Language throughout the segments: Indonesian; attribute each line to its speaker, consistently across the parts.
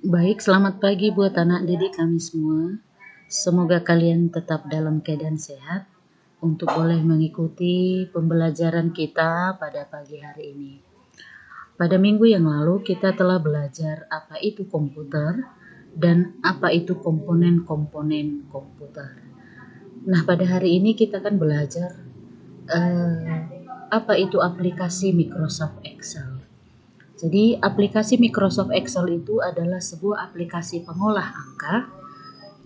Speaker 1: Baik, selamat pagi buat anak didik kami semua. Semoga kalian tetap dalam keadaan sehat untuk boleh mengikuti pembelajaran kita pada pagi hari ini. Pada minggu yang lalu kita telah belajar apa itu komputer dan apa itu komponen-komponen komputer. Nah, pada hari ini kita akan belajar apa itu aplikasi Microsoft Excel. Jadi aplikasi Microsoft Excel itu adalah sebuah aplikasi pengolah angka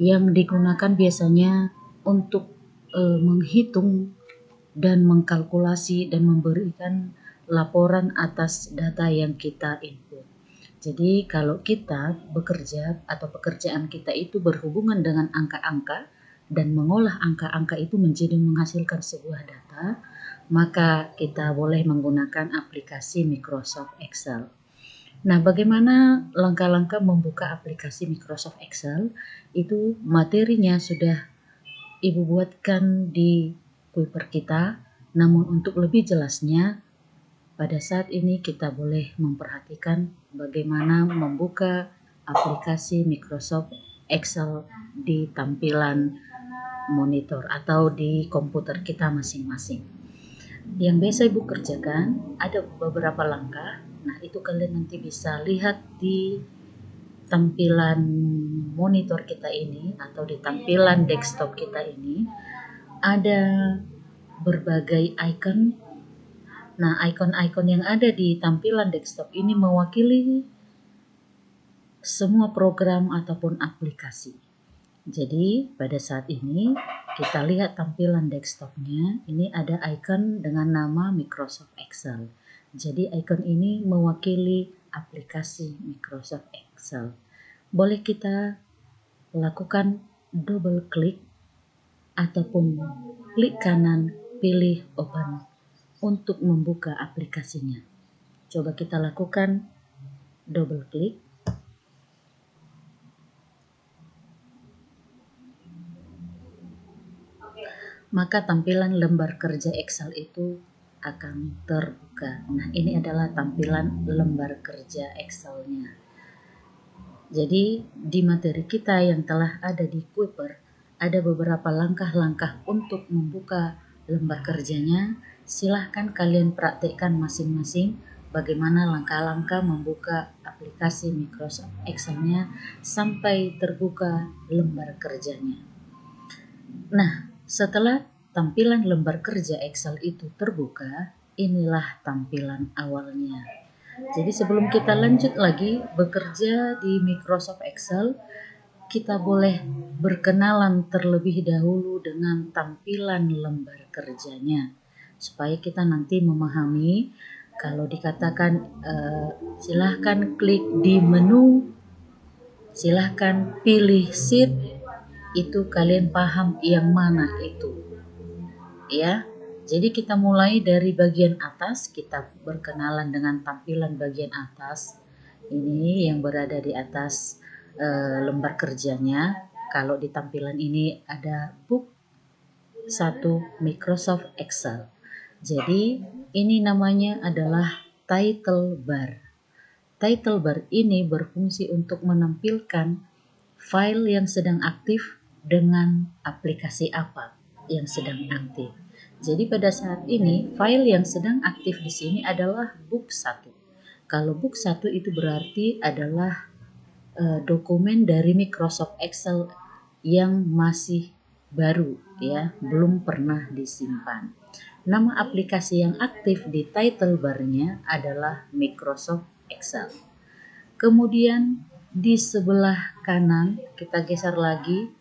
Speaker 1: yang digunakan biasanya untuk menghitung dan mengkalkulasi dan memberikan laporan atas data yang kita input. Jadi kalau kita bekerja atau pekerjaan kita itu berhubungan dengan angka-angka dan mengolah angka-angka itu menjadi menghasilkan sebuah data, maka kita boleh menggunakan aplikasi Microsoft Excel. Nah, bagaimana langkah-langkah membuka aplikasi Microsoft Excel? Itu materinya sudah Ibu buatkan di Kuiper kita, namun untuk lebih jelasnya, pada saat ini kita boleh memperhatikan bagaimana membuka aplikasi Microsoft Excel di tampilan monitor atau di komputer kita masing-masing. Yang biasa Ibu kerjakan ada beberapa langkah. Nah, itu kalian nanti bisa lihat di tampilan monitor kita ini atau di tampilan desktop kita ini ada berbagai icon. Nah, icon-icon yang ada di tampilan desktop ini mewakili semua program ataupun aplikasi. Jadi, pada saat ini kita lihat tampilan desktopnya, ini ada icon dengan nama Microsoft Excel. Jadi, icon ini mewakili aplikasi Microsoft Excel. Boleh kita lakukan double klik ataupun klik kanan, pilih open untuk membuka aplikasinya. Coba kita lakukan double klik. Maka tampilan lembar kerja Excel itu akan terbuka. Nah, ini adalah tampilan lembar kerja Excel-nya. Jadi, di materi kita yang telah ada di Kuiper, ada beberapa langkah-langkah untuk membuka lembar kerjanya. Silahkan kalian praktekkan masing-masing bagaimana langkah-langkah membuka aplikasi Microsoft Excel-nya sampai terbuka lembar kerjanya. Nah, setelah tampilan lembar kerja Excel itu terbuka, inilah tampilan awalnya. Jadi sebelum kita lanjut lagi bekerja di Microsoft Excel, kita boleh berkenalan terlebih dahulu dengan tampilan lembar kerjanya, supaya kita nanti memahami. Kalau dikatakan silahkan klik di menu, silahkan pilih sheet, itu kalian paham yang mana itu, ya. Jadi kita mulai dari bagian atas, kita berkenalan dengan tampilan bagian atas. Ini yang berada di atas lembar kerjanya. Kalau di tampilan ini ada book 1 Microsoft Excel. Jadi ini namanya adalah title bar. Title bar ini berfungsi untuk menampilkan file yang sedang aktif dengan aplikasi apa yang sedang aktif. Jadi pada saat ini file yang sedang aktif di sini adalah book 1. Kalau book 1 itu berarti adalah dokumen dari Microsoft Excel yang masih baru, ya, belum pernah disimpan. Nama aplikasi yang aktif di title bar-nya adalah Microsoft Excel. Kemudian di sebelah kanan kita geser lagi,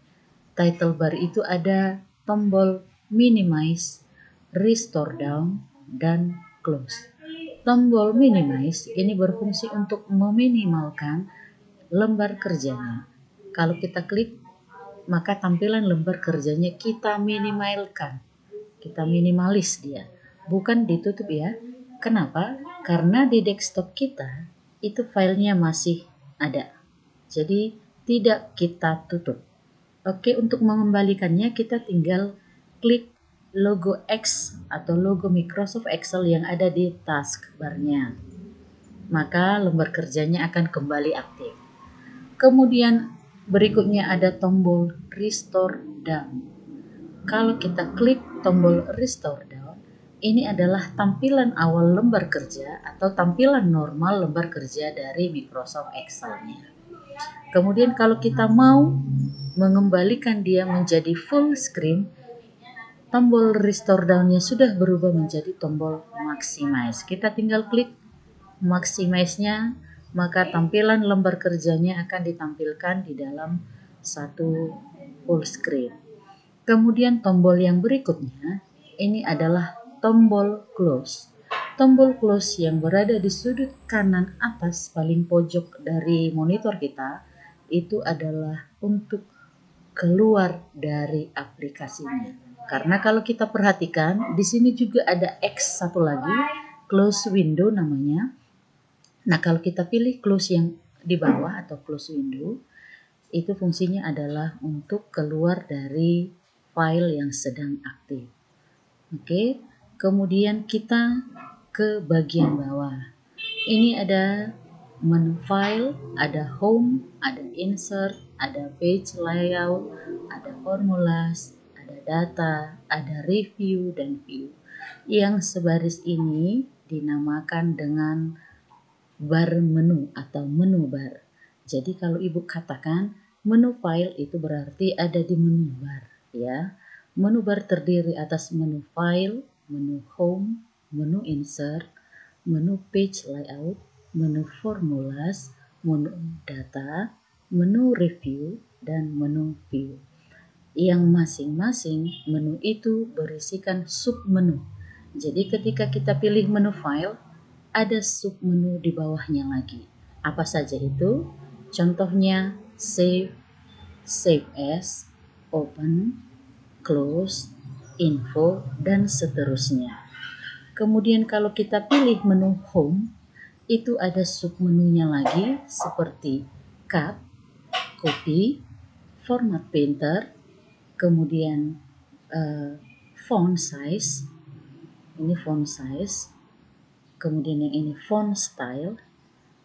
Speaker 1: title bar itu ada tombol minimize, restore down, dan close. Tombol minimize ini berfungsi untuk meminimalkan lembar kerjanya. Kalau kita klik, maka tampilan lembar kerjanya kita minimalkan. Kita minimalis dia, bukan ditutup ya. Kenapa? Karena di desktop kita itu filenya masih ada. Jadi tidak kita tutup. Oke, untuk mengembalikannya kita tinggal klik logo X atau logo Microsoft Excel yang ada di taskbar-nya. Maka lembar kerjanya akan kembali aktif. Kemudian berikutnya ada tombol Restore Down. Kalau kita klik tombol Restore Down, ini adalah tampilan awal lembar kerja atau tampilan normal lembar kerja dari Microsoft Excel-nya. Kemudian kalau kita mau mengembalikan dia menjadi full screen, tombol Restore Down-nya sudah berubah menjadi tombol Maximize. Kita tinggal klik Maximize-nya, maka tampilan lembar kerjanya akan ditampilkan di dalam satu full screen. Kemudian tombol yang berikutnya, ini adalah tombol Close. Tombol Close yang berada di sudut kanan atas paling pojok dari monitor kita, itu adalah untuk keluar dari aplikasinya. Karena kalau kita perhatikan, di sini juga ada X satu lagi, Close Window namanya. Nah, kalau kita pilih close yang di bawah atau close window, itu fungsinya adalah untuk keluar dari file yang sedang aktif. Oke, kemudian kita ke bagian bawah. Ini ada menu file, ada home, ada insert, ada page layout, ada formulas, ada data, ada review, dan view. Yang sebaris ini dinamakan dengan bar menu atau menu bar. Jadi kalau Ibu katakan menu file itu berarti ada di menu bar, ya. Menu bar terdiri atas menu file, menu home, menu insert, menu page layout, menu formulas, menu data, menu review, dan menu view. Yang masing-masing menu itu berisikan submenu. Jadi ketika kita pilih menu file, ada submenu di bawahnya lagi. Apa saja itu? Contohnya save, save as, open, close, info, dan seterusnya. Kemudian kalau kita pilih menu home, itu ada submenunya lagi seperti cut, copy, format painter, kemudian font size, ini font size, kemudian yang ini font style,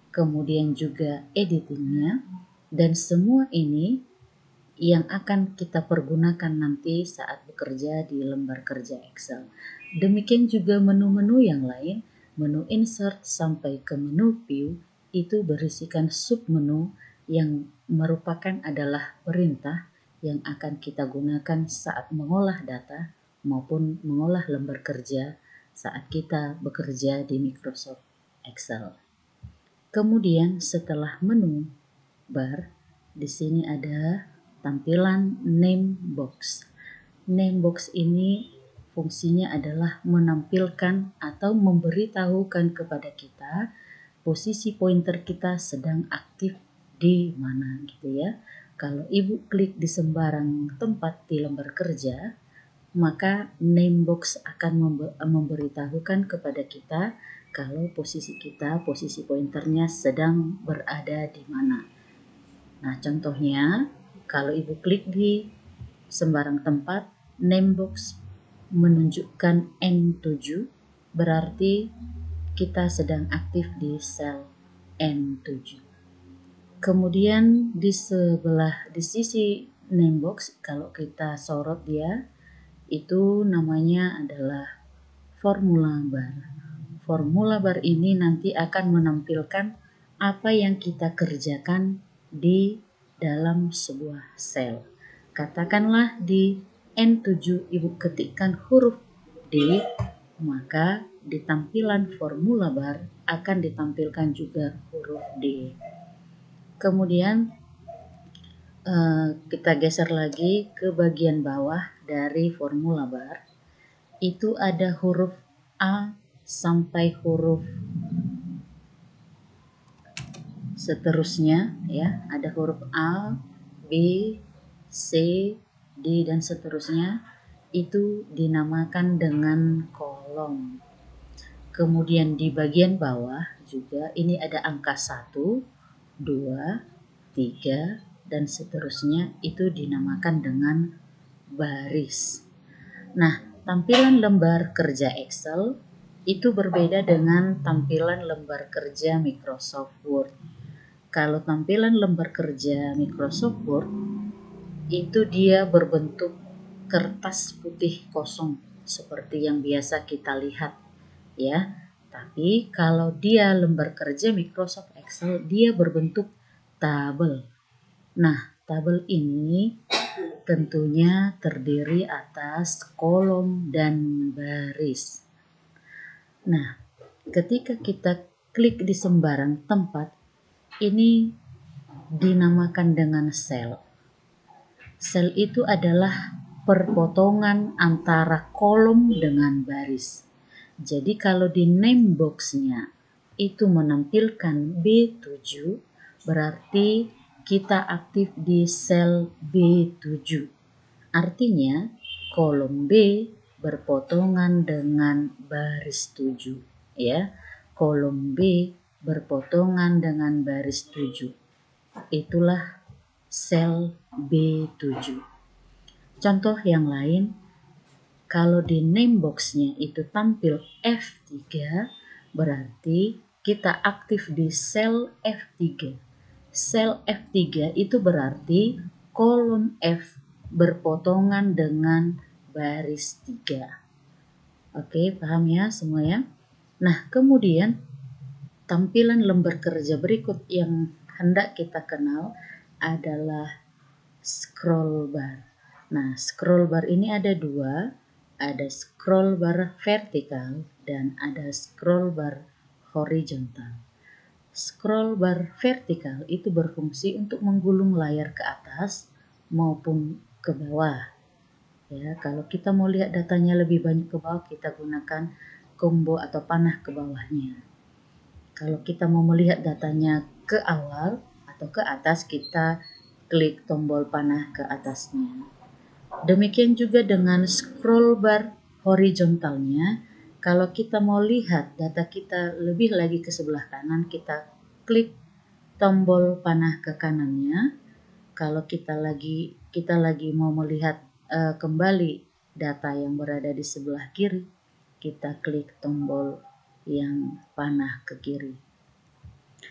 Speaker 1: kemudian juga editingnya, dan semua ini yang akan kita pergunakan nanti saat bekerja di lembar kerja Excel. Demikian juga menu-menu yang lain, menu insert sampai ke menu view, itu berisikan submenu yang merupakan adalah perintah yang akan kita gunakan saat mengolah data maupun mengolah lembar kerja saat kita bekerja di Microsoft Excel. Kemudian setelah menu bar, di sini ada tampilan name box. Name box ini fungsinya adalah menampilkan atau memberitahukan kepada kita posisi pointer kita sedang aktif di mana gitu ya. Kalau Ibu klik di sembarang tempat di lembar kerja, maka name box akan memberitahukan kepada kita kalau posisi kita, posisi pointernya sedang berada di mana. Nah, contohnya kalau Ibu klik di sembarang tempat, name box menunjukkan N7, berarti kita sedang aktif di sel N7. Kemudian di sisi name box, kalau kita sorot dia, itu namanya adalah formula bar. Formula bar ini nanti akan menampilkan apa yang kita kerjakan di dalam sebuah sel. Katakanlah di N7 Ibu ketikkan huruf D, maka di tampilan formula bar akan ditampilkan juga huruf D. Kemudian kita geser lagi ke bagian bawah dari formula bar. Itu ada huruf A sampai huruf seterusnya ya, ada huruf A, B, C, D dan seterusnya, itu dinamakan dengan kolom. Kemudian di bagian bawah juga ini ada angka 1, 2, 3 dan seterusnya, itu dinamakan dengan baris. Nah, tampilan lembar kerja Excel itu berbeda dengan tampilan lembar kerja Microsoft Word. Kalau tampilan lembar kerja Microsoft Word itu dia berbentuk kertas putih kosong seperti yang biasa kita lihat ya. Tapi kalau dia lembar kerja Microsoft Excel dia berbentuk tabel. Nah, tabel ini tentunya terdiri atas kolom dan baris. Nah, ketika kita klik di sembarang tempat, ini dinamakan dengan sel. Sel itu adalah perpotongan antara kolom dengan baris. Jadi kalau di name box-nya itu menampilkan B7, berarti kita aktif di sel B7. Artinya kolom B berpotongan dengan baris 7 ya. Kolom B berpotongan dengan baris 7. Itulah sel B7. Contoh yang lain, kalau di name box-nya itu tampil F3, berarti kita aktif di sel F3. Sel F3 itu berarti kolom F berpotongan dengan baris 3. Oke, paham ya semuanya? Nah, kemudian tampilan lembar kerja berikut yang hendak kita kenal adalah scroll bar. Nah, scroll bar ini ada dua, ada scroll bar vertikal dan ada scroll bar horizontal. Scroll bar vertikal itu berfungsi untuk menggulung layar ke atas maupun ke bawah. Ya, kalau kita mau lihat datanya lebih banyak ke bawah, kita gunakan combo atau panah ke bawahnya. Kalau kita mau melihat datanya ke awal atau ke atas, kita klik tombol panah ke atasnya. Demikian juga dengan scroll bar horizontalnya. Kalau kita mau lihat data kita lebih lagi ke sebelah kanan, kita klik tombol panah ke kanannya. Kalau kita lagi mau melihat kembali data yang berada di sebelah kiri, kita klik tombol yang panah ke kiri.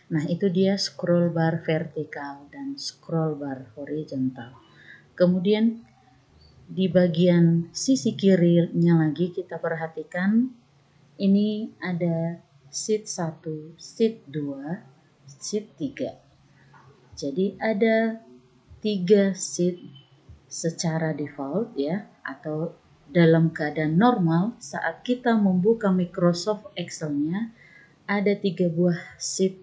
Speaker 1: Nah, itu dia scroll bar vertikal dan scroll bar horizontal. Kemudian di bagian sisi kirinya lagi kita perhatikan ini ada sheet 1, sheet 2, sheet 3. Jadi ada 3 sheet secara default ya, atau dalam keadaan normal saat kita membuka Microsoft Excel-nya ada 3 buah sheet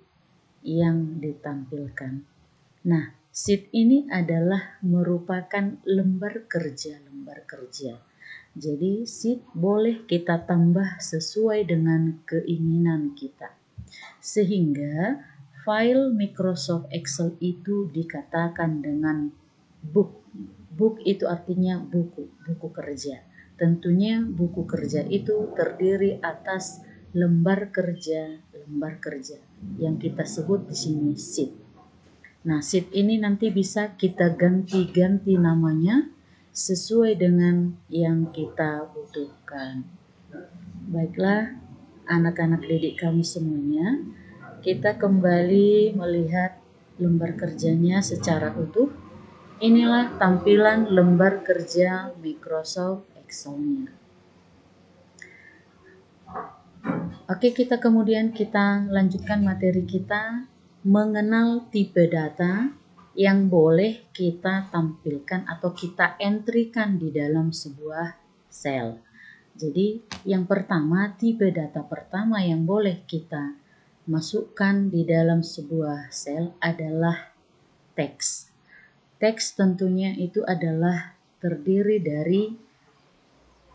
Speaker 1: yang ditampilkan. Nah, sheet ini adalah merupakan lembar kerja. Jadi sheet boleh kita tambah sesuai dengan keinginan kita. Sehingga file Microsoft Excel itu dikatakan dengan book. Book itu artinya buku kerja. Tentunya buku kerja itu terdiri atas lembar kerja yang kita sebut di sini sheet. Nah, sheet ini nanti bisa kita ganti-ganti namanya sesuai dengan yang kita butuhkan. Baiklah, anak-anak didik kami semuanya, kita kembali melihat lembar kerjanya secara utuh. Inilah tampilan lembar kerja Microsoft Excel-nya. Oke, kita lanjutkan materi kita mengenal tipe data yang boleh kita tampilkan atau kita entrykan di dalam sebuah sel. Jadi, yang pertama, tipe data pertama yang boleh kita masukkan di dalam sebuah sel adalah teks. Teks tentunya itu adalah terdiri dari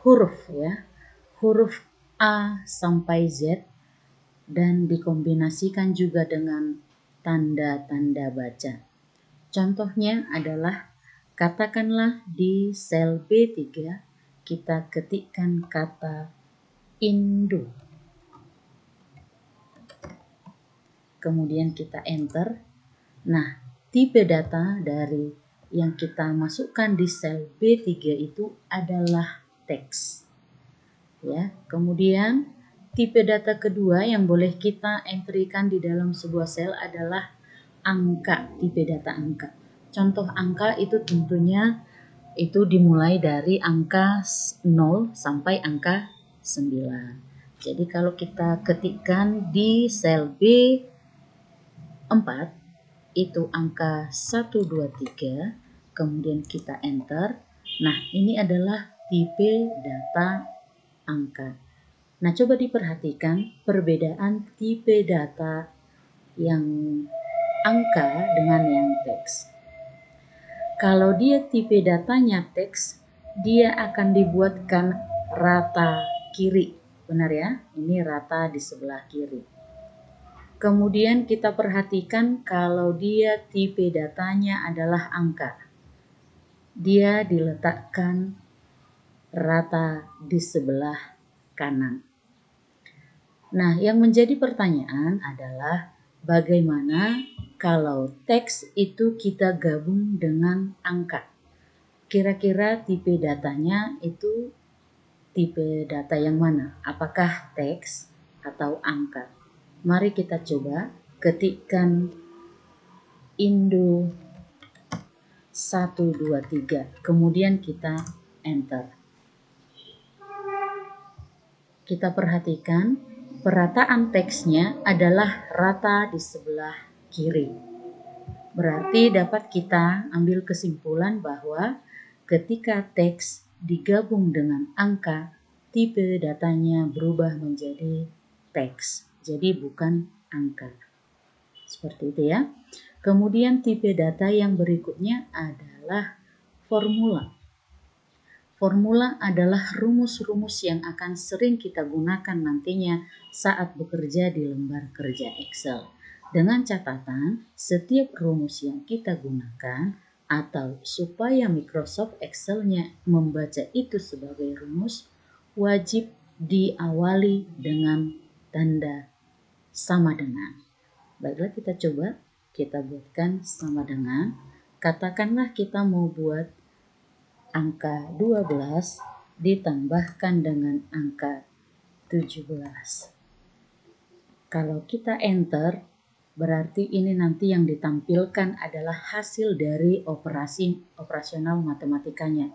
Speaker 1: huruf ya, huruf A sampai Z dan dikombinasikan juga dengan tanda-tanda baca. Contohnya adalah katakanlah di sel B3 kita ketikkan kata Indo. Kemudian kita enter. Nah, tipe data dari yang kita masukkan di sel B3 itu adalah teks. Ya, kemudian tipe data kedua yang boleh kita entrykan di dalam sebuah sel adalah angka, tipe data angka. Contoh angka itu tentunya itu dimulai dari angka 0 sampai angka 9. Jadi kalau kita ketikkan di sel B4 itu angka 123, kemudian kita enter. Nah, ini adalah tipe data angka. Nah, coba diperhatikan perbedaan tipe data yang angka dengan yang teks. Kalau dia tipe datanya teks, dia akan dibuatkan rata kiri. Benar ya? Ini rata di sebelah kiri. Kemudian kita perhatikan kalau dia tipe datanya adalah angka. Dia diletakkan rata di sebelah kanan. Nah, yang menjadi pertanyaan adalah bagaimana kalau teks itu kita gabung dengan angka? Kira-kira tipe datanya itu tipe data yang mana? Apakah teks atau angka? Mari kita coba ketikkan Indo 123, kemudian kita enter. Kita perhatikan perataan teksnya adalah rata di sebelah kiri. Berarti dapat kita ambil kesimpulan bahwa ketika teks digabung dengan angka, tipe datanya berubah menjadi teks, jadi bukan angka. Seperti itu ya. Kemudian tipe data yang berikutnya adalah formula. Formula adalah rumus-rumus yang akan sering kita gunakan nantinya saat bekerja di lembar kerja Excel. Dengan catatan, setiap rumus yang kita gunakan atau supaya Microsoft Excel-nya membaca itu sebagai rumus, wajib diawali dengan tanda sama dengan. Baiklah, kita coba, kita buatkan sama dengan. Katakanlah kita mau buat angka 12 ditambahkan dengan angka 17. Kalau kita enter, berarti ini nanti yang ditampilkan adalah hasil dari operasional matematikanya,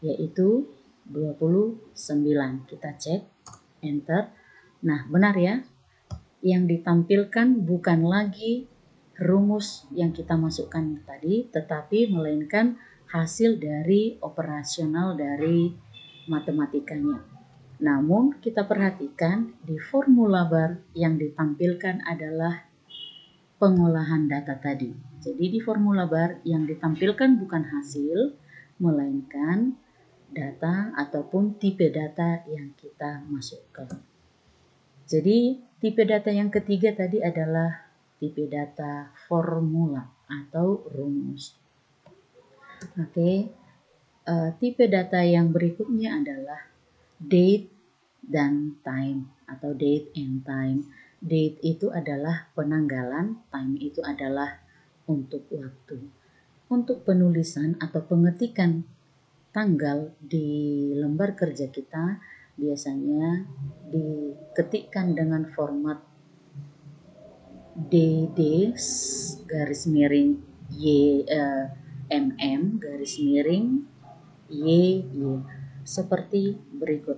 Speaker 1: yaitu 29. Kita cek, enter. Nah, benar ya, yang ditampilkan bukan lagi rumus yang kita masukkan tadi, tetapi melainkan hasil dari operasional dari matematikanya. Namun kita perhatikan di formula bar yang ditampilkan adalah pengolahan data tadi. Jadi di formula bar yang ditampilkan bukan hasil, melainkan data ataupun tipe data yang kita masukkan. Jadi tipe data yang ketiga tadi adalah tipe data formula atau rumus. Oke, tipe data yang berikutnya adalah date dan time atau date and time. Date itu adalah penanggalan, time itu adalah untuk waktu. Untuk penulisan atau pengetikan tanggal di lembar kerja kita biasanya diketikkan dengan format DD garis miring garis miring YY seperti berikut.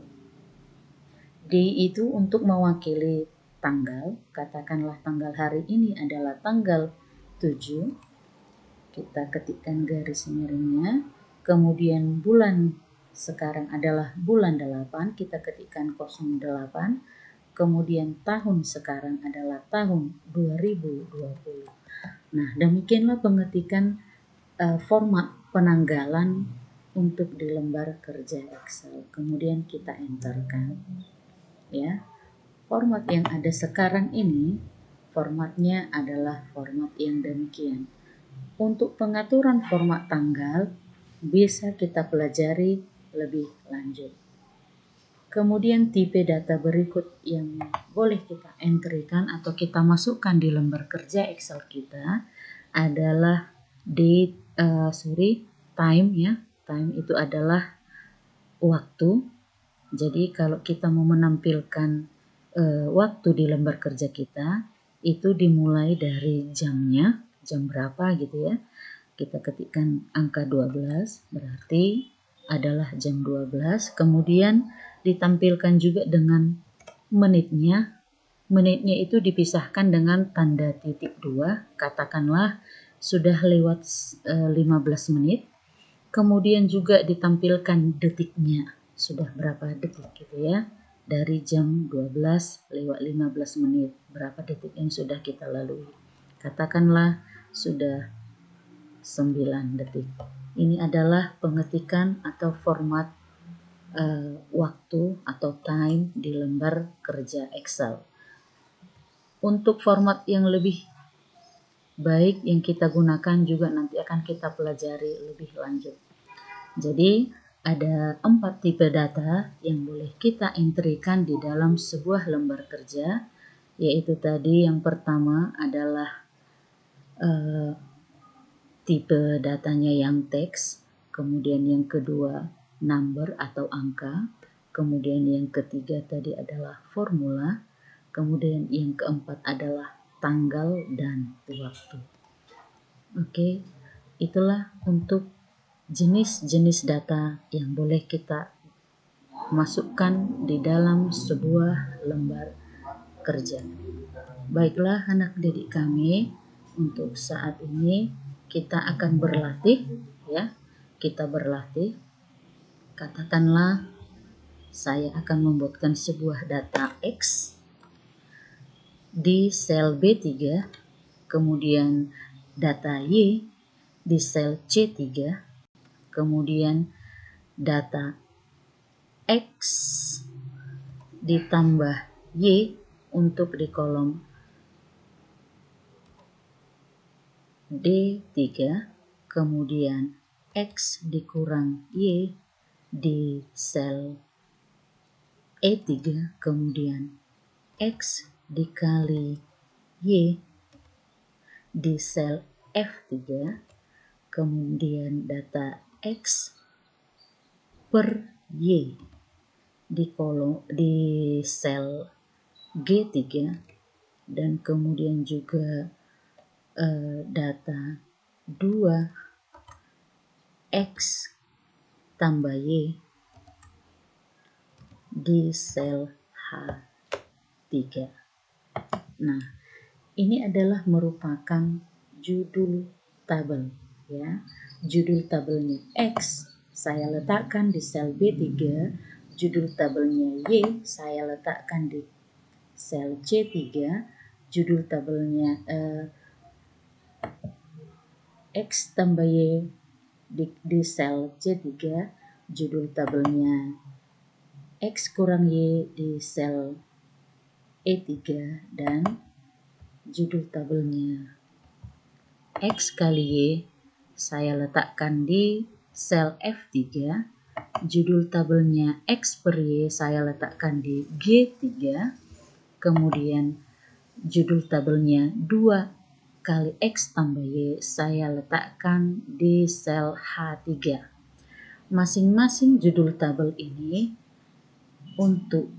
Speaker 1: D itu untuk mewakili tanggal, katakanlah tanggal hari ini adalah tanggal 7, kita ketikkan garis miringnya, kemudian bulan sekarang adalah bulan 8, kita ketikkan 08, kemudian tahun sekarang adalah tahun 2020. Nah, demikianlah pengetikan format penanggalan untuk di lembar kerja Excel. Kemudian kita enterkan. Ya. Format yang ada sekarang ini formatnya adalah format yang demikian. Untuk pengaturan format tanggal bisa kita pelajari lebih lanjut. Kemudian tipe data berikut yang boleh kita entrykan atau kita masukkan di lembar kerja Excel kita adalah time ya. Time itu adalah waktu. Jadi kalau kita mau menampilkan waktu di lembar kerja kita, itu dimulai dari jamnya, jam berapa gitu ya. Kita ketikkan angka 12, berarti adalah jam 12. Kemudian ditampilkan juga dengan menitnya. Menitnya itu dipisahkan dengan tanda titik 2, katakanlah sudah lewat 15 menit. Kemudian juga ditampilkan detiknya, sudah berapa detik gitu ya. Dari jam 12 lewat 15 menit, berapa detik yang sudah kita lalui. Katakanlah sudah 9 detik. Ini adalah pengetikan atau format waktu atau time di lembar kerja Excel. Untuk format yang lebih baik yang kita gunakan juga nanti akan kita pelajari lebih lanjut. Jadi ada 4 tipe data yang boleh kita entrikan di dalam sebuah lembar kerja, yaitu tadi yang pertama adalah tipe datanya yang teks, kemudian yang kedua number atau angka, kemudian yang ketiga tadi adalah formula, kemudian yang keempat adalah tanggal dan waktu. Oke, itulah untuk jenis-jenis data yang boleh kita masukkan di dalam sebuah lembar kerja. Baiklah anak didik kami, untuk saat ini kita akan berlatih ya. Kita berlatih. Katakanlah saya akan membuatkan sebuah data X di sel B3, kemudian data Y di sel C3, kemudian data X ditambah Y untuk di kolom D3, kemudian X dikurang Y di sel E3, kemudian X dikali Y di sel F3, kemudian data X per Y di sel G3, dan kemudian juga data 2X tambah Y di sel H3. Nah, ini adalah merupakan judul tabel ya. Judul tabelnya X saya letakkan di sel B3, judul tabelnya Y saya letakkan di sel C3, judul tabelnya X tambah Y di sel C3, judul tabelnya X kurang Y di sel E3, dan judul tabelnya X kali Y saya letakkan di sel F3, judul tabelnya X per Y saya letakkan di G3, kemudian judul tabelnya 2 kali X tambah Y saya letakkan di sel H3. Masing-masing judul tabel ini, untuk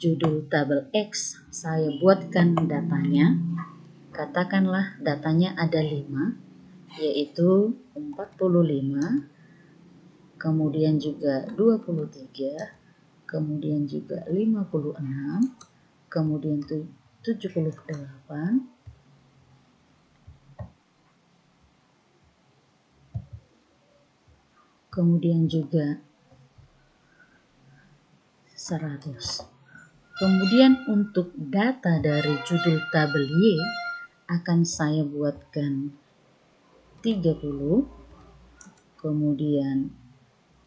Speaker 1: judul tabel X saya buatkan datanya. Katakanlah datanya ada 5, yaitu 45, kemudian juga 23, kemudian juga 56, kemudian 78, kemudian juga 100. Kemudian untuk data dari judul tabel Y akan saya buatkan 30, kemudian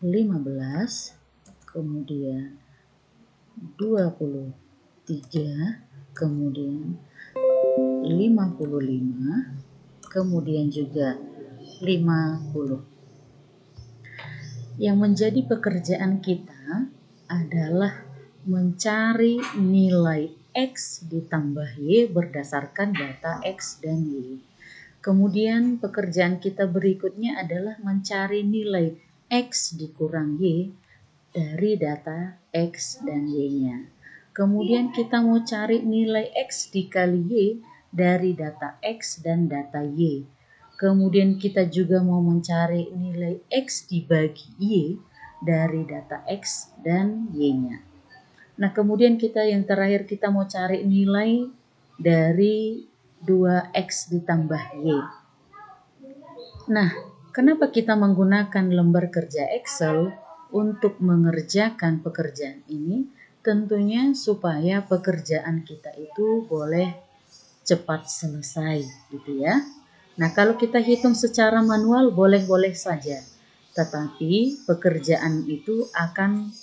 Speaker 1: 15, kemudian 23, kemudian 55, kemudian juga 50. Yang menjadi pekerjaan kita adalah mencari nilai X ditambah Y berdasarkan data X dan Y. Kemudian pekerjaan kita berikutnya adalah mencari nilai X dikurang Y dari data X dan Y-nya. Kemudian kita mau cari nilai X dikali Y dari data X dan data Y. Kemudian kita juga mau mencari nilai X dibagi Y dari data X dan Y-nya. Nah, kemudian yang terakhir kita mau cari nilai dari 2X ditambah Y. Nah, kenapa kita menggunakan lembar kerja Excel untuk mengerjakan pekerjaan ini? Tentunya supaya pekerjaan kita itu boleh cepat selesai, gitu ya. Nah, kalau kita hitung secara manual boleh-boleh saja, tetapi pekerjaan itu akan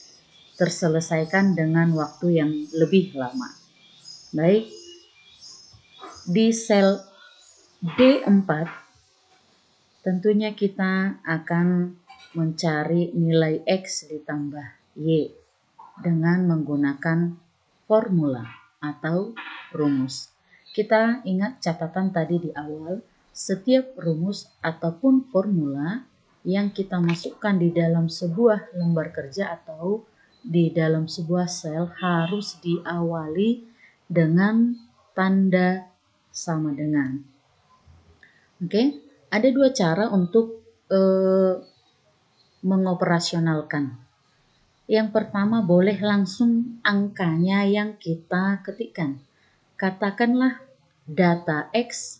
Speaker 1: terselesaikan dengan waktu yang lebih lama. Baik, di sel D4 tentunya kita akan mencari nilai X ditambah Y dengan menggunakan formula atau rumus. Kita ingat catatan tadi di awal, setiap rumus ataupun formula yang kita masukkan di dalam sebuah lembar kerja atau di dalam sebuah sel harus diawali dengan tanda sama dengan. Oke, ada dua cara untuk mengoperasionalkan. Yang pertama, boleh langsung angkanya yang kita ketikkan. Katakanlah data X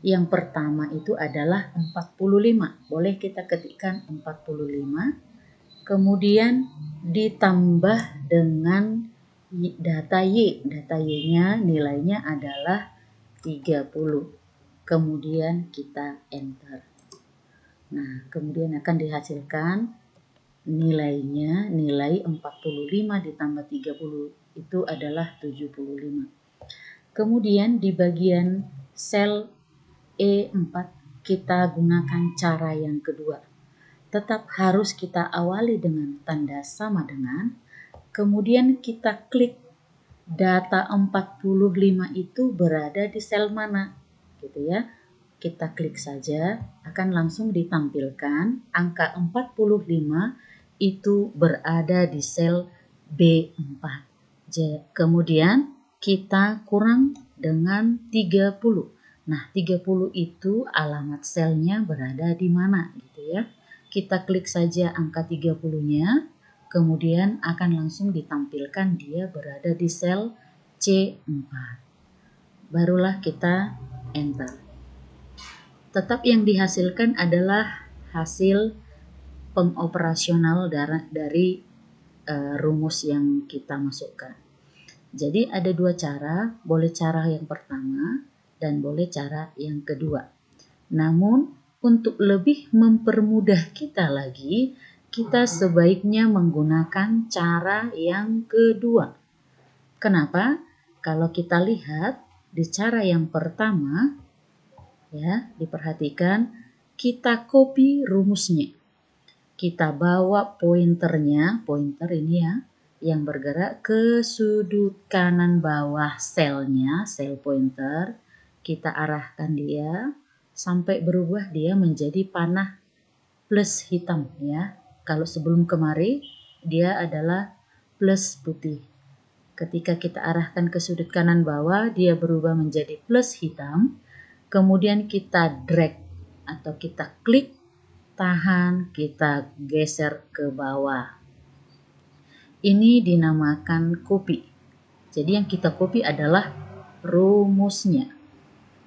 Speaker 1: yang pertama itu adalah 45. Boleh kita ketikkan 45. Kemudian ditambah dengan data Y. Data Y-nya nilainya adalah 30. Kemudian kita enter. Nah, kemudian akan dihasilkan nilainya, nilai 45 ditambah 30 itu adalah 75. Kemudian di bagian sel E4 kita gunakan cara yang kedua. Tetap harus kita awali dengan tanda sama dengan, kemudian kita klik data 45 itu berada di sel mana, gitu ya. Kita klik saja, akan langsung ditampilkan angka 45 itu berada di sel B4. Kemudian kita kurang dengan 30. Nah, 30 itu alamat selnya berada di mana, gitu ya. Kita klik saja angka 30-nya, kemudian akan langsung ditampilkan dia berada di sel C4. Barulah kita enter. Tetap yang dihasilkan adalah hasil pengoperasional dari rumus yang kita masukkan. Jadi ada dua cara, boleh cara yang pertama dan boleh cara yang kedua. Namun untuk lebih mempermudah kita lagi, kita sebaiknya menggunakan cara yang kedua. Kenapa? Kalau kita lihat di cara yang pertama, ya, diperhatikan, kita copy rumusnya. Kita bawa pointernya, pointer ini ya, yang bergerak ke sudut kanan bawah selnya, sel pointer. Kita arahkan dia sampai berubah dia menjadi panah plus hitam ya. Kalau sebelum kemari dia adalah plus putih. Ketika kita arahkan ke sudut kanan bawah, dia berubah menjadi plus hitam. Kemudian kita drag atau kita klik, tahan, kita geser ke bawah. Ini dinamakan copy. Jadi yang kita copy adalah rumusnya.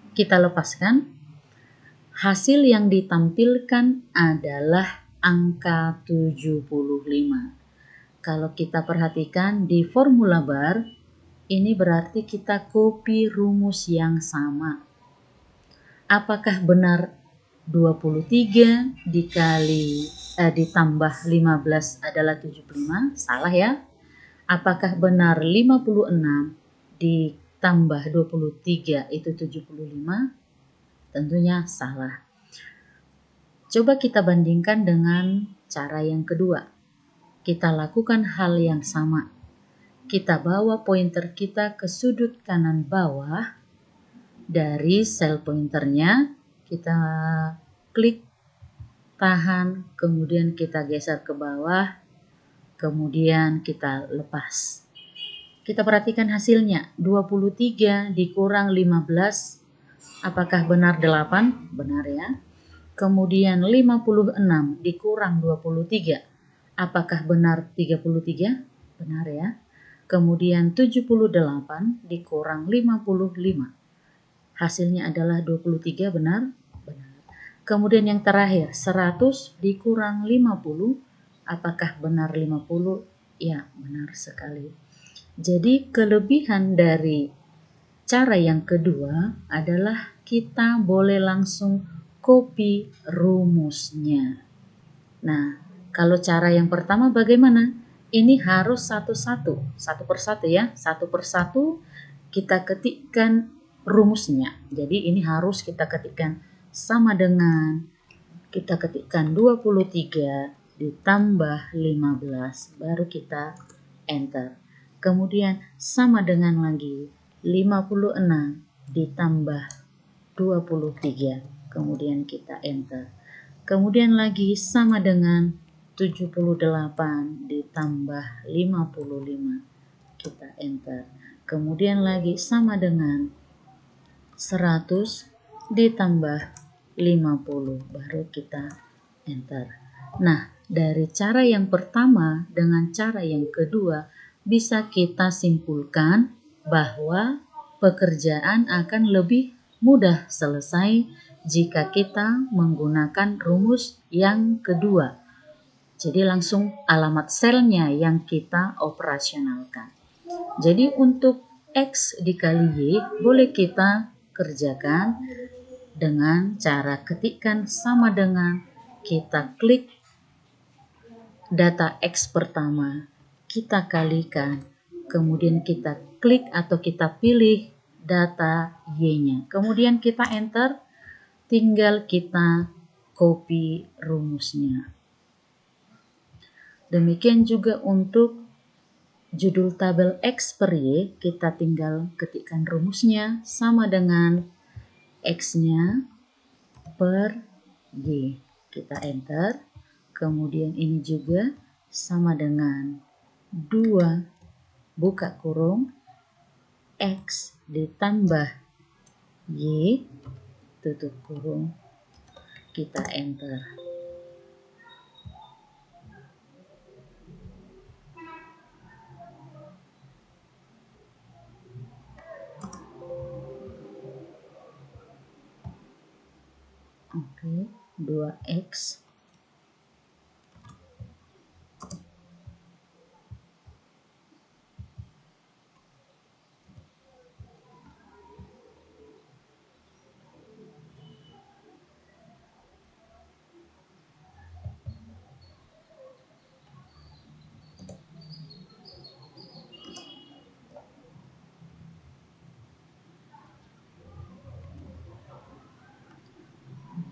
Speaker 1: Kita lepaskan. Hasil yang ditampilkan adalah angka 75. Kalau kita perhatikan di formula bar, ini berarti kita copy rumus yang sama. Apakah benar 23 ditambah 15 adalah 75? Salah ya. Apakah benar 56 ditambah 23 itu 75? Tentunya salah. Coba kita bandingkan dengan cara yang kedua. Kita lakukan hal yang sama. Kita bawa pointer kita ke sudut kanan bawah. Dari sel pointernya kita klik, tahan, kemudian kita geser ke bawah, kemudian kita lepas. Kita perhatikan hasilnya. 23 dikurang 15. Apakah benar 8? Benar ya. Kemudian 56 dikurang 23. Apakah benar 33? Benar ya. Kemudian 78 dikurang 55. Hasilnya adalah 23, benar? Benar. Kemudian yang terakhir, 100 dikurang 50. Apakah benar 50? Ya, benar sekali. Jadi kelebihan dari cara yang kedua adalah kita boleh langsung copy rumusnya. Nah, kalau cara yang pertama bagaimana? Ini harus satu-satu, satu persatu ya. Satu persatu kita ketikkan rumusnya. Jadi ini harus kita ketikkan sama dengan, kita ketikkan 23 ditambah 15, baru kita enter. Kemudian sama dengan lagi 56 ditambah 23, kemudian kita enter. Kemudian lagi sama dengan 78 ditambah 55, kita enter. Kemudian lagi sama dengan 100 ditambah 50, baru kita enter. Nah, dari cara yang pertama dengan cara yang kedua bisa kita simpulkan bahwa pekerjaan akan lebih mudah selesai jika kita menggunakan rumus yang kedua. Jadi langsung alamat selnya yang kita operasionalkan. Jadi untuk X dikali Y boleh kita kerjakan dengan cara ketikkan sama dengan kita klik data X pertama, kita kalikan, kemudian kita klik atau kita pilih data Y-nya. Kemudian kita enter, tinggal kita copy rumusnya. Demikian juga untuk judul tabel X per Y, kita tinggal ketikkan rumusnya sama dengan X-nya per Y. Kita enter. Kemudian ini juga sama dengan 2 buka kurung X ditambah Y tutup kurung, kita enter. Oke, 2X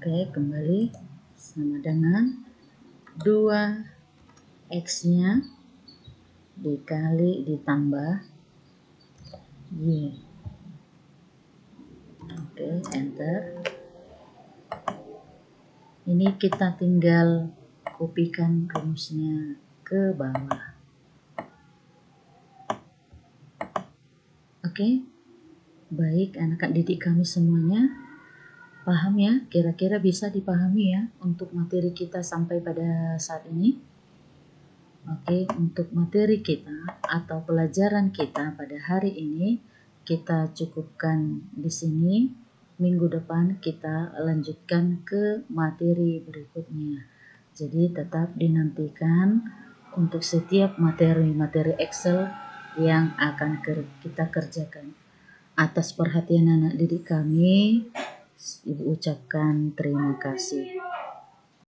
Speaker 1: Oke, kembali sama dengan 2X-nya dikali ditambah Y. Oke, enter. Ini kita tinggal kopikan rumusnya ke bawah. Oke, baik anak-anak didik kami semuanya. Paham ya? Kira-kira bisa dipahami ya untuk materi kita sampai pada saat ini? Oke, untuk materi kita atau pelajaran kita pada hari ini kita cukupkan di sini. Minggu depan kita lanjutkan ke materi berikutnya. Jadi tetap dinantikan untuk setiap materi-materi Excel yang akan kita kerjakan. Atas perhatian anak didik kami, Ibu ucapkan terima kasih.